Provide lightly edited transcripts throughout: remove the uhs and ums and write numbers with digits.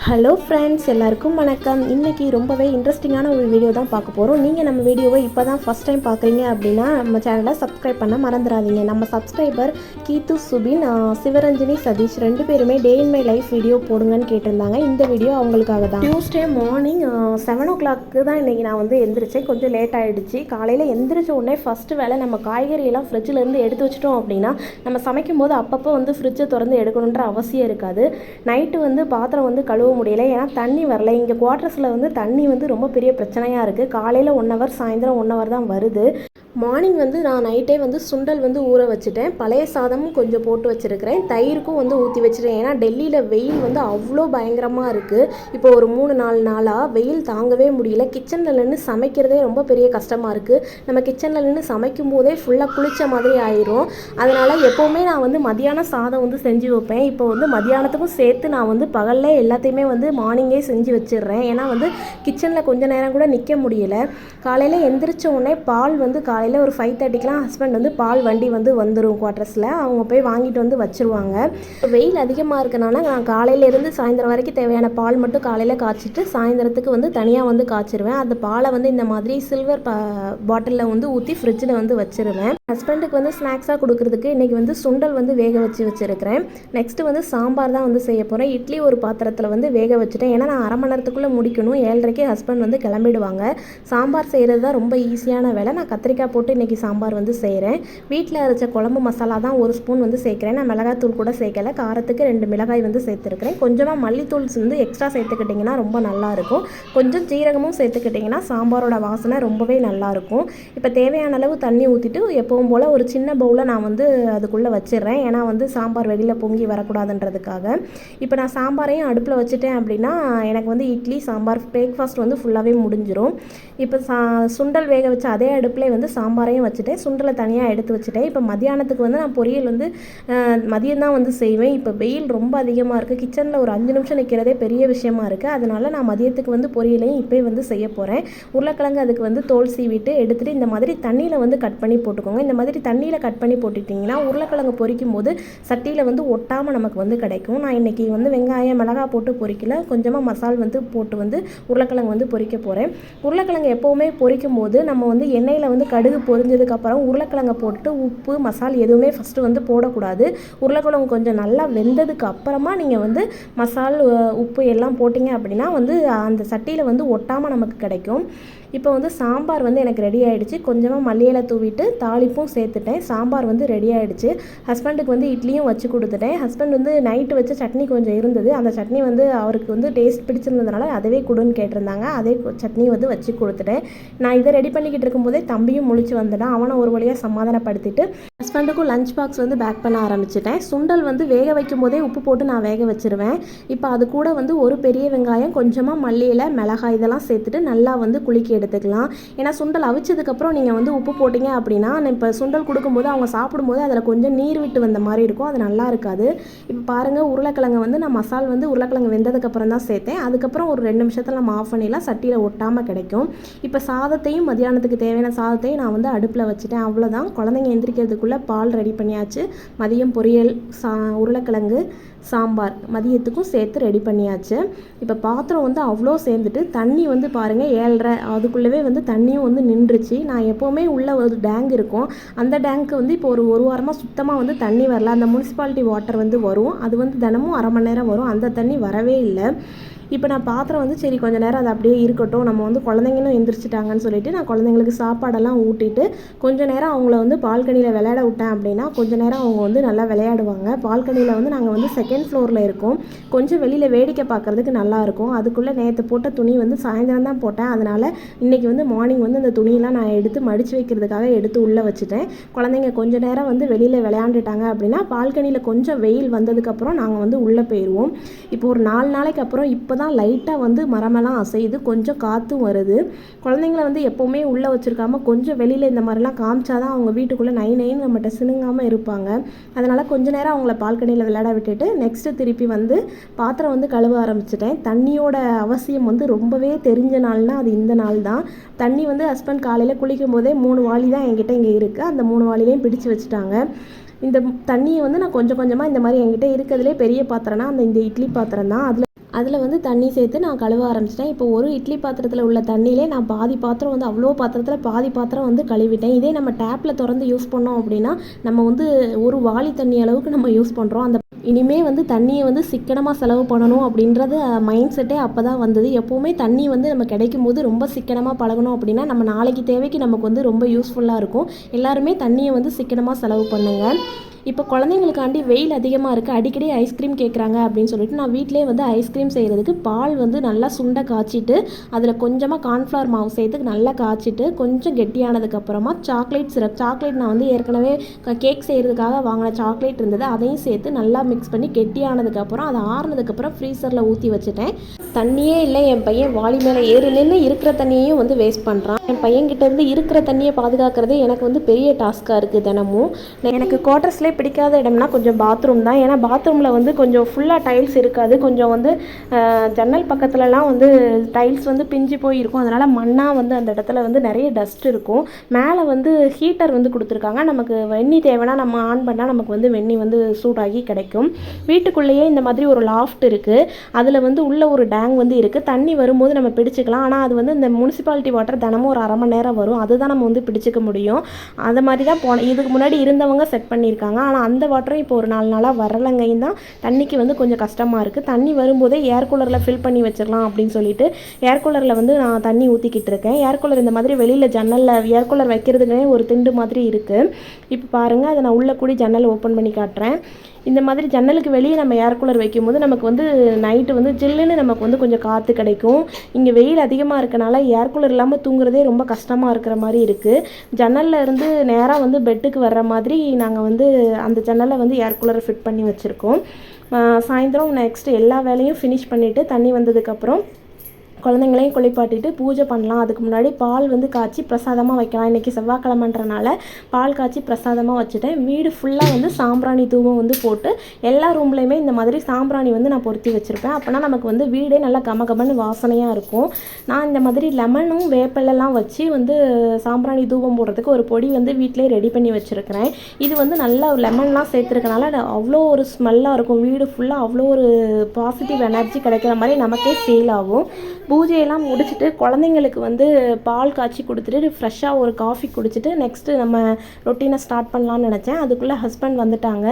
Hello friends, எல்லாருக்கும் வணக்கம். இன்றைக்கி ரொம்பவே இன்ட்ரெஸ்டிங்கான ஒரு வீடியோ தான் பார்க்க போகிறோம். நீங்கள் நம்ம வீடியோவை இப்போ தான் ஃபஸ்ட் டைம் பார்க்குறீங்க அப்படின்னா நம்ம சேனலை சப்ஸ்கிரைப் பண்ண மறந்துடாதீங்க. நம்ம சப்ஸ்கிரைபர் கீத்து, சுபின், சிவரஞ்சனி, சதீஷ் 2 பேருமே டே இன் மை லைஃப் வீடியோ போடுங்கன்னு கேட்டிருந்தாங்க. இந்த வீடியோ அவங்களுக்காக தான். டியூஸ்டே மார்னிங் 7 o'clock தான் இன்றைக்கி நான் வந்து எந்திரிச்சேன். கொஞ்சம் லேட் ஆகிடுச்சு. காலையில் எந்திரிச்ச உடனே ஃபஸ்ட்டு வேலை நம்ம காய்கறியெல்லாம் ஃப்ரிட்ஜிலேருந்து எடுத்து வச்சிட்டோம் அப்படின்னா நம்ம சமைக்கும் போது அப்பப்போ வந்து ஃப்ரிட்ஜை திறந்து எடுக்கணுன்ற அவசியம் இருக்காது. நைட்டு வந்து பாத்திரம் வந்து கழுவ முடியலை, ஏன்னா தண்ணி வரல. இங்கே குவார்ட்டர்ஸில் வந்து தண்ணி வந்து ரொம்ப பெரிய பிரச்சனையாக இருக்குது. காலையில் 1 hour, சாயந்தரம் 1 hour தான் வருது. மார்னிங் வந்து நான் நைட்டே வந்து சுண்டல் வந்து ஊற வச்சுட்டேன். பழைய சாதமும் கொஞ்சம் போட்டு வச்சுருக்கிறேன். தயிருக்கும் வந்து ஊற்றி வச்சுட்டேன். ஏன்னா டெல்லியில் வெயில் வந்து அவ்வளோ பயங்கரமாக இருக்குது. இப்போ ஒரு 3-4 நாளாக வெயில் தாங்கவே முடியல. கிச்சனில் நின்று சமைக்கிறதே ரொம்ப பெரிய கஷ்டமாக இருக்குது. நம்ம கிச்சனில் நின்று சமைக்கும் போதே ஃபுல்லாக குளித்த மாதிரி ஆயிரும். அதனால் எப்போவுமே நான் வந்து மதியானம் சாதம் வந்து செஞ்சு வைப்பேன். இப்போ வந்து மதியானத்துக்கும் சேர்த்து நான் வந்து பகலில் எல்லாத்தையுமே வந்து மார்னிங்கே செஞ்சு வச்சிடுறேன். ஏன்னா வந்து கிச்சனில் கொஞ்சம் நேரம் கூட நிற்க முடியல. காலையில் எந்திரிச்ச உடனே பால் வந்து காலையில் ஒரு 5:30க்கெலாம் ஹஸ்பண்ட் வந்து பால் வண்டி வந்து வந்துடும் குவார்ட்டர்ஸில். அவங்க போய் வாங்கிட்டு வந்து வச்சுருவாங்க. வெயில் அதிகமாக இருக்கனால நான் காலையிலேருந்து சாயந்தரம் வரைக்கும் தேவையான பால் மட்டும் காலையில் காய்ச்சிட்டு சாயந்தரத்துக்கு வந்து தனியாக வந்து காய்ச்சிருவேன். அந்த பாலை வந்து இந்த மாதிரி சில்வர் பாட்டிலில் வந்து ஊற்றி ஃப்ரிட்ஜில் வந்து வச்சுருவேன். ஹஸ்பண்டுக்கு வந்து ஸ்நாக்ஸாக கொடுக்குறதுக்கு இன்றைக்கி வந்து சுண்டல் வந்து வேக வச்சுருக்கிறேன். நெக்ஸ்ட்டு வந்து சாம்பார் தான் வந்து செய்ய போகிறேன். இட்லி ஒரு பாத்திரத்தில் வந்து வேக வச்சுட்டேன். ஏன்னா நான் 1/2 மணி நேரத்துக்குள்ளே முடிக்கணும். 7:30க்கு ஹஸ்பண்ட் வந்து கிளம்பிடுவாங்க. சாம்பார் செய்கிறது தான் ரொம்ப ஈஸியான வேலை. நான் கத்திரிக்காய் போட்டு இன்றைக்கி சாம்பார் வந்து செய்கிறேன். வீட்டில் அரைச்ச குழம்பு மசாலா தான் 1 ஸ்பூன் வந்து சேர்க்குறேன். நான் மிளகாய்த்தூள் கூட சேர்க்கலை. காரத்துக்கு 2 மிளகாய் வந்து சேர்த்துருக்கிறேன். கொஞ்சமாக மல்லித்தூள் வந்து எக்ஸ்ட்ரா சேர்த்துக்கிட்டிங்கன்னா ரொம்ப நல்லாயிருக்கும். கொஞ்சம் ஜீரகமும் சேர்த்துக்கிட்டிங்கன்னா சாம்பாரோட வாசனை ரொம்பவே நல்லாயிருக்கும். இப்போ தேவையான அளவு தண்ணி ஊற்றிட்டு எப்பவும் போல் ஒரு சின்ன பவுலை நான் வந்து அதுக்குள்ளே வச்சிடுறேன். ஏன்னா வந்து சாம்பார் வெளியில் பொங்கி வரக்கூடாதுன்றதுக்காக. இப்போ நான் சாம்பாரையும் அடுப்பில் வச்சுட்டேன் அப்படின்னா எனக்கு வந்து இட்லி சாம்பார் பிரேக்ஃபாஸ்ட் வந்து ஃபுல்லாகவே முடிஞ்சிடும். இப்போ சுண்டல் வேக வச்ச அதே அடுப்பில் வந்து சாம்பாரையும் வச்சுட்டேன். சுண்டலை தனியாக எடுத்து வச்சுட்டேன். இப்போ மதியானத்துக்கு வந்து நான் பொரியல் வந்து மதியம் தான் வந்து செய்வேன். இப்போ வெயில் ரொம்ப அதிகமாக இருக்குது. கிச்சனில் ஒரு 5 நிமிஷம் நிற்கிறதே பெரிய விஷயமா இருக்குது. அதனால நான் மதியத்துக்கு வந்து பொரியலையும் இப்போ வந்து செய்ய போகிறேன். உருளைக்கிழங்கு அதுக்கு வந்து தோல் சீவிட்டு எடுத்துகிட்டு இந்த மாதிரி தண்ணியில் வந்து கட் பண்ணி போட்டுக்கோங்க. இந்த மாதிரி தண்ணியில் கட் பண்ணி போட்டுட்டிங்கன்னா உருளைக்கிழங்கு பொரிக்கும் போது சட்டியில் வந்து ஒட்டாமல் நமக்கு வந்து கிடைக்கும். நான் இன்றைக்கி வந்து வெங்காயம் மிளகாய் போட்டு பொரிக்கல, கொஞ்சமாக மசால் வந்து போட்டு வந்து உருளைக்கிழங்கு வந்து பொரிக்க போகிறேன். உருளைக்கிழங்கு எப்போவுமே பொரிக்கும் போது நம்ம வந்து எண்ணெயில் வந்து கடுகு பொரிஞ்சதுக்கப்புறம் உருளைக்கிழங்கை போட்டு உப்பு மசால் எதுவுமே ஃபஸ்ட்டு வந்து போடக்கூடாது. உருளைக்கிழங்கு கொஞ்சம் நல்லா வெந்ததுக்கு அப்புறமா நீங்கள் வந்து மசால் உப்பு எல்லாம் போட்டிங்க அப்படின்னா வந்து அந்த சட்டியில் வந்து ஒட்டாமல் நமக்கு கிடைக்கும். இப்போ வந்து சாம்பார் வந்து எனக்கு ரெடி ஆகிடுச்சு. கொஞ்சமாக மல்லியிலை தூவிட்டு தாளிப்பும் சேர்த்துட்டேன். சாம்பார் வந்து ரெடி ஆகிடுச்சு. ஹஸ்பண்டுக்கு வந்து இட்லியும் வச்சு கொடுத்துட்டேன். ஹஸ்பண்ட் வந்து நைட்டு வச்ச சட்னி கொஞ்சம் இருந்தது. அந்த சட்னி வந்து அவருக்கு வந்து டேஸ்ட் பிடிச்சிருந்ததுனால அதவே கொடுன்னு கேட்டிருந்தாங்க. அதே சட்னி வந்து வச்சு கொடுத்துட்டேன். நான் இதை ரெடி பண்ணிக்கிட்டு இருக்கும்போதே தம்பியும் முழிச்சு வந்துட்டான். அவனை ஒரு வழியாக சமாதானப்படுத்திட்டு ஹஸ்பண்டுக்கும் லஞ்ச் பாக்ஸ் வந்து பேக் பண்ண ஆரம்பிச்சிட்டேன். சுண்டல் வந்து வேக வைக்கும் போதே உப்பு போட்டு நான் வேக வச்சுருவேன். இப்போ அது கூட வந்து ஒரு பெரிய வெங்காயம், கொஞ்சமாக மல்லியிலை, மிளகாய் இதெல்லாம் சேர்த்துட்டு நல்லா வந்து குலுக்கி எடுத்துக்கலாம். ஏன்னா சுண்டல் அவிச்சதுக்கப்புறம் நீங்கள் வந்து உப்பு போட்டிங்க அப்படின்னா இப்போ சுண்டல் கொடுக்கும்போது அவங்க சாப்பிடும்போது அதில் கொஞ்சம் நீர் விட்டு வந்த மாதிரி இருக்கும். அது நல்லா இருக்காது. இப்போ பாருங்கள், உருளைக்கிழங்கு வந்து நான் மசால் வந்து உருளைக்கிழங்கு வெந்ததுக்கப்புறம் தான் சேர்த்தேன். அதுக்கப்புறம் ஒரு 2 நிமிஷத்தில் நம்ம ஆஃப் பண்ணிடலாம். சட்டியில் ஒட்டாமல் கிடைக்கும். இப்போ சாதத்தையும் மதியானத்துக்கு தேவையான சாதத்தையும் நான் வந்து அடுப்பில் வச்சுட்டேன். அவ்வளோதான். குழந்தைங்க எந்திரிக்கிறதுக்குள்ளே பால் ரெடி பண்ணியாச்சு. மதியம் பொரியல், உருளைக்கிழங்கு, சாம்பார் மதியத்துக்கும் சேர்த்து ரெடி பண்ணியாச்சு. இப்போ பாத்திரம் வந்து அவ்வளோ சேர்ந்துட்டு தண்ணி வந்து பாருங்கள் 7:30 அதுக்குள்ளவே வந்து தண்ணியும் வந்து நின்றுச்சு. நான் எப்போவுமே உள்ள ஒரு டேங்க் இருக்கும். அந்த டேங்க்கு வந்து இப்போ ஒரு வாரமாக சுத்தமாக வந்து தண்ணி வரல. அந்த முனிசிபாலிட்டி வாட்டர் வந்து வரும். அது வந்து தினமும் 1/2 மணி நேரம் வரும். அந்த தண்ணி வரவே இல்லை. இப்போ நான் பாத்திரம் வந்து சரி கொஞ்சம் நேரம் அது அப்படியே இருக்கட்டும், நம்ம வந்து குழந்தைங்களும் எந்திரிச்சிட்டாங்கன்னு சொல்லிட்டு நான் குழந்தைங்களுக்கு சாப்பாடெல்லாம் ஊட்டிட்டு கொஞ்சம் நேரம் அவங்கள வந்து பால்கனியில் விளையாட விட்டேன் அப்படின்னா கொஞ்சம் நேரம் அவங்க வந்து நல்லா விளையாடுவாங்க. பால்கனியில் வந்து நாங்கள் வந்து 2nd ஃப்ளோரில் இருக்கோம். கொஞ்சம் வெளியில் வேடிக்கை பார்க்குறதுக்கு நல்லாயிருக்கும். அதுக்குள்ளே நேற்று போட்ட துணி வந்து சாயந்தரம் தான் போட்டேன். அதனால் இன்றைக்கி வந்து மார்னிங் வந்து அந்த துணியெல்லாம் நான் எடுத்து மடித்து வைக்கிறதுக்காக எடுத்து உள்ளே வச்சுட்டேன். குழந்தைங்க கொஞ்சம் நேரம் வந்து வெளியில் விளையாண்டுட்டாங்க அப்படின்னா பால்கனியில் கொஞ்சம் வெயில் வந்ததுக்கப்புறம் நாங்கள் வந்து உள்ளே போயிடுவோம். இப்போ ஒரு 4 நாளைக்கு அப்புறம் இப்போ தான் லைட்டாக வந்து மரமெல்லாம் அசையுது, கொஞ்சம் காற்றும் வருது. குழந்தைங்களை வந்து எப்போவுமே உள்ளே வச்சுருக்காம கொஞ்சம் வெளியில் இந்த மாதிரிலாம் காமிச்சாதான் அவங்க வீட்டுக்குள்ளே நைன்னு நம்மகிட்ட சினுங்காமல் இருப்பாங்க. அதனால் கொஞ்ச நேரம் அவங்கள பால்கனியில் விளையாட விட்டுட்டு நெக்ஸ்ட்டு திருப்பி வந்து பாத்திரம் வந்து கழுவ ஆரம்பிச்சிட்டேன். தண்ணியோட அவசியம் வந்து ரொம்பவே தெரிஞ்ச நாள்னால் அது இந்த நாள் தான். தண்ணி வந்து ஹஸ்பண்ட் காலையில் குளிக்கும் போதே 3 வாளி தான் என்கிட்ட இங்கே இருக்குது. அந்த 3 வாளிலையும் பிடிச்சு வச்சுட்டாங்க. இந்த தண்ணியை வந்து நான் கொஞ்சம் கொஞ்சமாக இந்த மாதிரி என்கிட்ட இருக்கிறதுலே பெரிய பாத்திரம்னா இந்த இட்லி பாத்திரம் தான். அதில் அதில் வந்து தண்ணி சேர்த்து நான் கழுவ ஆரம்பிச்சிட்டேன். இப்போ ஒரு இட்லி பாத்திரத்தில் உள்ள தண்ணியிலே நான் பாதி பாத்திரம் வந்து அவ்வளோ பாத்திரத்தில் பாதி பாத்திரம் வந்து கழுவிட்டேன். இதே நம்ம டேப்பில் திறந்து யூஸ் பண்ணோம் அப்படின்னா நம்ம வந்து ஒரு வாளி தண்ணி அளவுக்கு நம்ம யூஸ் பண்ணுறோம். அந்த இனிமேல் வந்து தண்ணியை வந்து சிக்கனமாக செலவு பண்ணணும் அப்படின்றது மைண்ட் செட்டே அப்போ தான் வந்தது. எப்போவுமே தண்ணி வந்து நம்ம கிடைக்கும் போது ரொம்ப சிக்கனமாக பழகணும் அப்படின்னா நம்ம நாளைக்கு தேவைக்கு நமக்கு வந்து ரொம்ப யூஸ்ஃபுல்லாக இருக்கும். எல்லாருமே தண்ணியை வந்து சிக்கனமாக செலவு பண்ணுங்கள். இப்போ குழந்தைங்களுக்காண்டி வெயில் அதிகமாக இருக்குது, அடிக்கடி ஐஸ்கிரீம் கேட்குறாங்க அப்படின்னு சொல்லிட்டு நான் வீட்டிலே வந்து ஐஸ்கிரீம் செய்கிறதுக்கு பால் வந்து நல்லா சுண்டை காய்ச்சிட்டு அதில் கொஞ்சமாக கார்ன்ஃப்ளவர் மாவு சேர்த்து நல்லா காய்ச்சிட்டு கொஞ்சம் கெட்டியானதுக்கப்புறமா சாக்லேட் சிரப், சாக்லேட் நான் வந்து ஏற்கனவே கேக் செய்கிறதுக்காக வாங்கின சாக்லேட் இருந்தது, அதையும் சேர்த்து நல்லா மிக்ஸ் பண்ணி கெட்டியானதுக்கப்புறம் அதை ஆறுனதுக்கப்புறம் ஃப்ரீசரில் ஊற்றி வச்சுட்டேன். தண்ணியே இல்லை, என் பையன் வாளி மேலே ஏறி நின்று இருக்கிற தண்ணியையும் வந்து வேஸ்ட் பண்ணுறான். என் பையன்கிட்ட இருந்து இருக்கிற தண்ணியை பாதுகாக்கிறதே எனக்கு வந்து பெரிய டாஸ்க்காக இருக்குது. தினமும் எனக்கு குவார்ட்டர்ஸ்லேயே பிடிக்காத இடம்னா கொஞ்சம் பாத்ரூம் தான். ஏன்னா பாத்ரூமில் வந்து கொஞ்சம் ஃபுல்லாக டைல்ஸ் இருக்காது, கொஞ்சம் வந்து ஜன்னல் பக்கத்துலலாம் வந்து டைல்ஸ் வந்து பிஞ்சு போய் இருக்கும். அதனால் மண்ணாக வந்து அந்த இடத்துல வந்து நிறைய டஸ்ட் இருக்கும். மேலே வந்து ஹீட்டர் வந்து கொடுத்துருக்காங்க, நமக்கு வெந்நி தேவைன்னா நம்ம ஆன் பண்ணால் நமக்கு வந்து வெந்நி வந்து சூடாகி கிடைக்கும். வீட்டுக்குள்ளேயே இந்த மாதிரி ஒரு லாஃப்ட் இருக்குது, அதில் வந்து உள்ள ஒரு டேங் வந்து இருக்குது. தண்ணி வரும்போது நம்ம பிடிச்சிக்கலாம். ஆனால் அது வந்து இந்த முனிசிபாலிட்டி வாட்டர் தினமும் ஒரு அரை மணி நேரம் வரும், அதுதான் நம்ம வந்து பிடிச்சிக்க முடியும். அது மாதிரி தான் இதுக்கு முன்னாடி இருந்தவங்க செட் பண்ணியிருக்காங்க. ஆனால் அந்த வாட்டரும் இப்போ ஒரு 4 நாளாக வரலங்கையும் தான் தண்ணிக்கு வந்து கொஞ்சம் கஷ்டமாக இருக்குது. தண்ணி வரும்போதே ஏர் கூலரில் ஃபில் பண்ணி வச்சிடலாம் அப்படின்னு சொல்லிட்டு ஏர் கூலரில் வந்து நான் தண்ணி ஊற்றிக்கிட்டு இருக்கேன். ஏர் கூலர் இந்த மாதிரி வெளியில் ஜன்னலில் ஏர் கூலர் வைக்கிறதுக்குனே ஒரு திண்டு மாதிரி இருக்குது. இப்போ பாருங்கள், அதை நான் உள்ளே கூடி ஜன்னல் ஓப்பன் பண்ணி காட்டுறேன். இந்த மாதிரி ஜன்னலுக்கு வெளியே நம்ம ஏர் கூலர் வைக்கும்போது நமக்கு வந்து நைட்டு வந்து ஜில்லுன்னு நமக்கு வந்து கொஞ்சம் காற்று கிடைக்கும். இங்கே வெயில் அதிகமாக இருக்கனால ஏர் கூலர் இல்லாமல் தூங்குறதே ரொம்ப கஷ்டமாக இருக்கிற மாதிரி இருக்குது. ஜன்னலில் இருந்து நேராக வந்து பெட்டுக்கு வர்ற மாதிரி நாங்கள் வந்து அந்த ஜன்னலை வந்து ஏர் கூலரை ஃபிட் பண்ணி வச்சுருக்கோம். சாயந்தரம் நெக்ஸ்ட்டு எல்லா வேலையும் ஃபினிஷ் பண்ணிவிட்டு தண்ணி வந்ததுக்கப்புறம் குழந்தைங்களையும் குளிப்பாட்டிட்டு பூஜை பண்ணலாம். அதுக்கு முன்னாடி பால் வந்து காய்ச்சி பிரசாதமாக வைக்கலாம். இன்றைக்கி செவ்வாய்க்கிழமைன்றனால பால் காய்ச்சி பிரசாதமாக வச்சுட்டேன். வீடு ஃபுல்லாக வந்து சாம்பிராணி தூபம் வந்து போட்டு எல்லா ரூம்லேயுமே இந்த மாதிரி சாம்பிராணி வந்து நான் பொருத்தி வச்சுருப்பேன். அப்போனா நமக்கு வந்து வீடே நல்லா கமகமன்னு வாசனையாக இருக்கும். நான் இந்த மாதிரி லெமனும் வேப்பிலெல்லாம் வச்சு வந்து சாம்பிராணி தூபம் போடுறதுக்கு ஒரு பொடி வந்து வீட்டிலே ரெடி பண்ணி வச்சுருக்கிறேன். இது வந்து நல்லா லெமன்லாம் சேர்த்துருக்கனால அவ்வளோ ஒரு ஸ்மெல்லாக இருக்கும். வீடு ஃபுல்லாக அவ்வளோ ஒரு பாசிட்டிவ் எனர்ஜி கிடைக்கிற மாதிரி நமக்கே ஃபீல் ஆகும். பூஜையெல்லாம் முடிச்சுட்டு குழந்தைங்களுக்கு வந்து பால் காய்ச்சி கொடுத்துட்டு ஃப்ரெஷ்ஷாக ஒரு காஃபி குடிச்சிட்டு நெக்ஸ்ட்டு நம்ம ரொட்டீனை ஸ்டார்ட் பண்ணலான்னு நினச்சேன். அதுக்குள்ளே ஹஸ்பண்ட் வந்துட்டாங்க.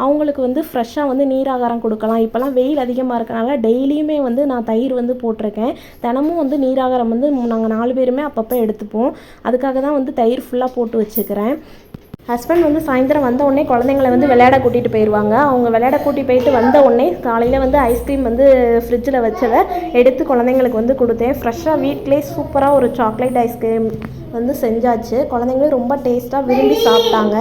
அவங்களுக்கு வந்து ஃப்ரெஷ்ஷாக வந்து நீராகாரம் கொடுக்கலாம். இப்போலாம் வெயில் அதிகமாக இருக்கனால டெய்லியுமே வந்து நான் தயிர் வந்து போட்டிருக்கேன். தினமும் வந்து நீராகாரம் வந்து நாங்கள் 4 பேருமே அப்பப்போ எடுத்துப்போம். அதுக்காக தான் வந்து தயிர் ஃபுல்லாக போட்டு வச்சுக்கிறேன். ஹஸ்பண்ட் வந்து சாயந்தரம் வந்த உடனே குழந்தைங்களை வந்து விளையாட கூட்டிகிட்டு போயிடுவாங்க. அவங்க விளையாட கூட்டிகிட்டு போயிட்டு வந்த உடனே காலையில் வந்து ஐஸ்கிரீம் வந்து ஃப்ரிட்ஜில் வச்சதை எடுத்து குழந்தைங்களுக்கு வந்து கொடுத்தேன். ஃப்ரெஷ்ஷாக வீட்டிலே சூப்பராக ஒரு சாக்லேட் ஐஸ்கிரீம் வந்து செஞ்சாச்சு. குழந்தைங்களும் ரொம்ப டேஸ்ட்டாக விரும்பி சாப்பிட்டாங்க.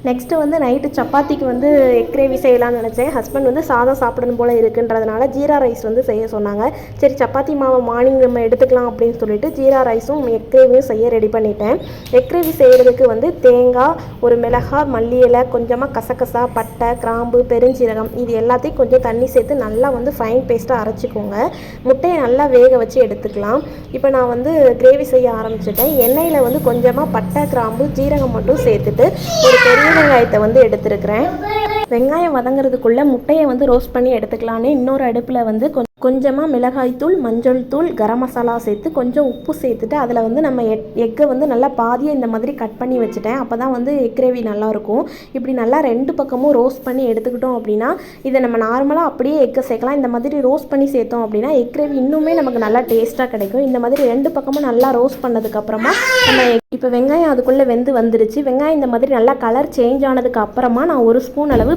நெக்ஸ்ட்டு வந்து நைட்டு சப்பாத்திக்கு வந்து எக் கிரேவி செய்யலாம்னு நினச்சேன். ஹஸ்பண்ட் வந்து சாதம் சாப்பிடணும் போல் இருக்குன்றதுனால ஜீரா ரைஸ் வந்து செய்ய சொன்னாங்க. சரி சப்பாத்தி மாவை மார்னிங் நம்ம எடுத்துக்கலாம் அப்படின்னு சொல்லிட்டு ஜீரா ரைஸும் எக் கிரேவியும் செய்ய ரெடி பண்ணிட்டேன். எக் கிரேவி செய்கிறதுக்கு வந்து தேங்காய், ஒரு மிளகாய், மல்லி இலை, கொஞ்சமாக கசகசா, பட்டை, கிராம்பு, பெருஞ்சீரகம் இது எல்லாத்தையும் கொஞ்சம் தண்ணி சேர்த்து நல்லா வந்து ஃபைன் பேஸ்ட்டாக அரைச்சிக்கோங்க. முட்டையை நல்லா வேக வச்சு எடுத்துக்கலாம். இப்போ நான் வந்து கிரேவி செய்ய ஆரம்பிச்சிட்டேன். எண்ணெயில் வந்து கொஞ்சமாக பட்டை, கிராம்பு, ஜீரகம் மட்டும் சேர்த்துட்டு ஒரு பெரிய வெங்காயத்தை வந்து எடுத்துருக்கிறேன். வெங்காயம் வதங்கிறதுக்குள்ளே முட்டையை வந்து ரோஸ்ட் பண்ணி எடுத்துக்கலான்னு இன்னொரு அடுப்பில் வந்து கொஞ்சமாக மிளகாய்த்தூள், மஞ்சள் தூள், கரம் மசாலா சேர்த்து கொஞ்சம் உப்பு சேர்த்துட்டு அதில் வந்து நம்ம எக்கை வந்து நல்லா பாதியை இந்த மாதிரி கட் பண்ணி வச்சுட்டேன். அப்போ தான் வந்து எக் கிரேவி நல்லாயிருக்கும். இப்படி நல்லா 2 பக்கமும் ரோஸ்ட் பண்ணி எடுத்துக்கிட்டோம் அப்படின்னா இதை நம்ம நார்மலாக அப்படியே எக்கை சேர்க்கலாம். இந்த மாதிரி ரோஸ்ட் பண்ணி சேர்த்தோம் அப்படின்னா எக் கிரேவி இன்னுமே நமக்கு நல்லா டேஸ்ட்டாக கிடைக்கும். இந்த மாதிரி 2 பக்கமும் நல்லா ரோஸ்ட் பண்ணதுக்கப்புறமா நம்ம இப்போ வெங்காயம் அதுக்குள்ளே வந்துருச்சு. வெங்காயம் இந்த மாதிரி நல்லா கலர் சேஞ்ச் ஆனதுக்கு அப்புறமா நான் 1 ஸ்பூன் அளவு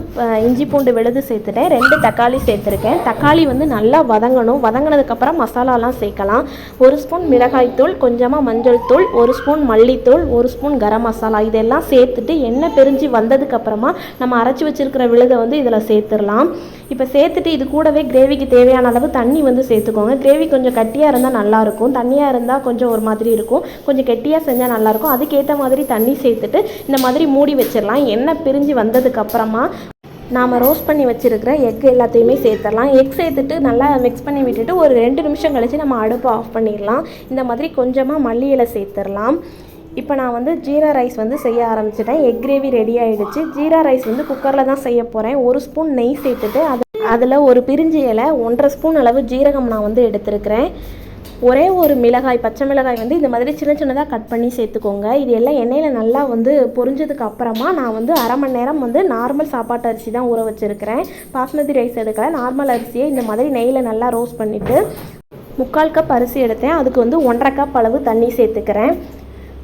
இஞ்சி பூண்டு விழுது சேர்த்துட்டேன். 2 தக்காளி சேர்த்துருக்கேன். தக்காளி வந்து நல்லா வதங்கணும். வதங்கினதுக்கப்புறம் மசாலாலாம் சேர்க்கலாம். 1 ஸ்பூன் மிளகாய்த்தூள், கொஞ்சமாக மஞ்சள் தூள், 1 ஸ்பூன் மல்லித்தூள், 1 ஸ்பூன் கரம் மசாலா இதெல்லாம் சேர்த்துட்டு எண்ணெய் பிரிஞ்சு வந்ததுக்கப்புறமா நம்ம அரைச்சி வச்சுருக்கிற விழுதை வந்து இதில் சேர்த்துடலாம். இப்போ சேர்த்துட்டு இது கூடவே கிரேவிக்கு தேவையான அளவு தண்ணி வந்து சேர்த்துக்கோங்க. கிரேவி கொஞ்சம் கட்டியாக இருந்தால் நல்லாயிருக்கும், தண்ணியாக இருந்தால் கொஞ்சம் ஒரு மாதிரி இருக்கும். கொஞ்சம் கெட்டியாக செஞ்சால் நல்லாயிருக்கும். அதுக்கேற்ற மாதிரி தண்ணி சேர்த்துட்டு இந்த மாதிரி மூடி வச்சிடலாம். எண்ணெய் பிரிஞ்சு வந்ததுக்கப்புறமா நாம் ரோஸ்ட் பண்ணி வச்சுருக்கிற எக் எல்லாத்தையுமே சேர்த்துடலாம். எக் சேர்த்துட்டு நல்லா மிக்ஸ் பண்ணி விட்டுட்டு ஒரு 2 நிமிஷம் கழித்து நம்ம அடுப்பை ஆஃப் பண்ணிடலாம். இந்த மாதிரி கொஞ்சமாக மல்லி இலை சேர்த்துடலாம். இப்போ நான் வந்து ஜீரா ரைஸ் வந்து செய்ய ஆரம்பிச்சிட்டேன். எக் கிரேவி ரெடி ஆகிடுச்சு. ஜீரா ரைஸ் வந்து குக்கரில் தான் செய்ய போகிறேன். 1 ஸ்பூன் நெய் சேர்த்துட்டு அதில் ஒரு பிரிஞ்சி இலை, 1.5 ஸ்பூன் அளவு ஜீரகம் நான் வந்து எடுத்துருக்கிறேன். ஒரே ஒரு மிளகாய், பச்சை மிளகாய் வந்து இந்த மாதிரி சின்ன சின்னதாக கட் பண்ணி சேர்த்துக்கோங்க. இது எல்லாம் எண்ணெயில் நல்லா வந்து பொரிஞ்சதுக்கு அப்புறமா நான் வந்து அரை மணி நேரம் வந்து நார்மல் சாப்பாட்டு அரிசி தான் ஊற வச்சுருக்கிறேன். பாஸ்மதி ரைஸ் எடுக்கல, நார்மல் அரிசியை இந்த மாதிரி நெய்யில் நல்லா ரோஸ்ட் பண்ணிவிட்டு 3/4 கப் அரிசி எடுத்தேன். அதுக்கு வந்து 1.5 கப் அளவு தண்ணி சேர்த்துக்கிறேன்.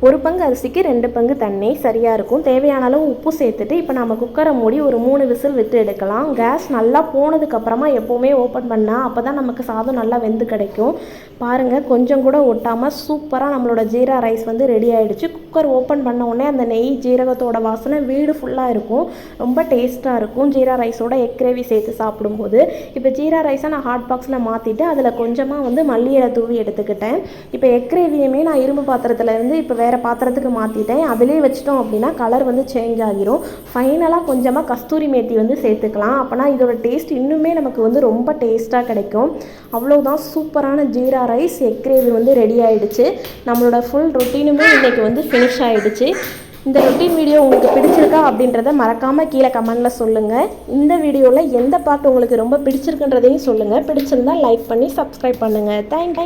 1 பங்கு அரிசிக்கு 2 பங்கு தண்ணி சரியாக இருக்கும். தேவையான அளவு உப்பு சேர்த்துட்டு இப்போ நம்ம குக்கரை மூடி ஒரு 3 விசில் விட்டு எடுக்கலாம். கேஸ் நல்லா போனதுக்கப்புறமா எப்போவுமே ஓப்பன் பண்ணால் அப்போ தான் நமக்கு சாதம் நல்லா வெந்து கிடைக்கும். பாருங்கள், கொஞ்சம் கூட ஒட்டாமல் சூப்பராக நம்மளோட ஜீரா ரைஸ் வந்து ரெடி ஆகிடுச்சு. குக்கர் ஓப்பன் பண்ண உடனே அந்த நெய் ஜீரகத்தோட வாசனை வீடு ஃபுல்லாக இருக்கும். ரொம்ப டேஸ்ட்டாக இருக்கும் ஜீரா ரைஸோட எக் கிரேவி சேர்த்து சாப்பிடும்போது. இப்போ ஜீரா ரைஸை நான் ஹாட் பாக்ஸில் மாற்றிட்டு அதில் கொஞ்சமாக வந்து மல்லி இலை தூவி எடுத்துக்கிட்டேன். இப்போ எக் கிரேவியுமே நான் இரும்பு பாத்திரத்துலேருந்து இப்போ வேறு பாத்திரத்துக்கு மாற்றிட்டேன். அதிலே வச்சிட்டோம் அப்படின்னா கலர் வந்து சேஞ்ச் ஆகிரும். ஃபைனலாக கொஞ்சமாக கஸ்தூரி மேத்தி வந்து சேர்த்துக்கலாம். அப்போனா இதோட டேஸ்ட் இன்னுமே நமக்கு வந்து ரொம்ப டேஸ்ட்டாக கிடைக்கும். அவ்வளோதான், சூப்பரான ஜீரா ரைஸ் எக் கிரேவி வந்து ரெடி ஆகிடுச்சு. நம்மளோட ஃபுல் ரொட்டீனுமே இன்றைக்கி வந்து ஃபினிஷ் ஆகிடுச்சு. இந்த ரொட்டீன் வீடியோ உங்களுக்கு பிடிச்சிருக்கா அப்படின்றத மறக்காமல் கீழே கமெண்டில் சொல்லுங்கள். இந்த வீடியோவில் எந்த பார்ட் உங்களுக்கு ரொம்ப பிடிச்சிருக்குன்றதையும் சொல்லுங்கள். பிடிச்சிருந்தால் லைக் பண்ணி சப்ஸ்கிரைப் பண்ணுங்கள். தேங்க்யூ.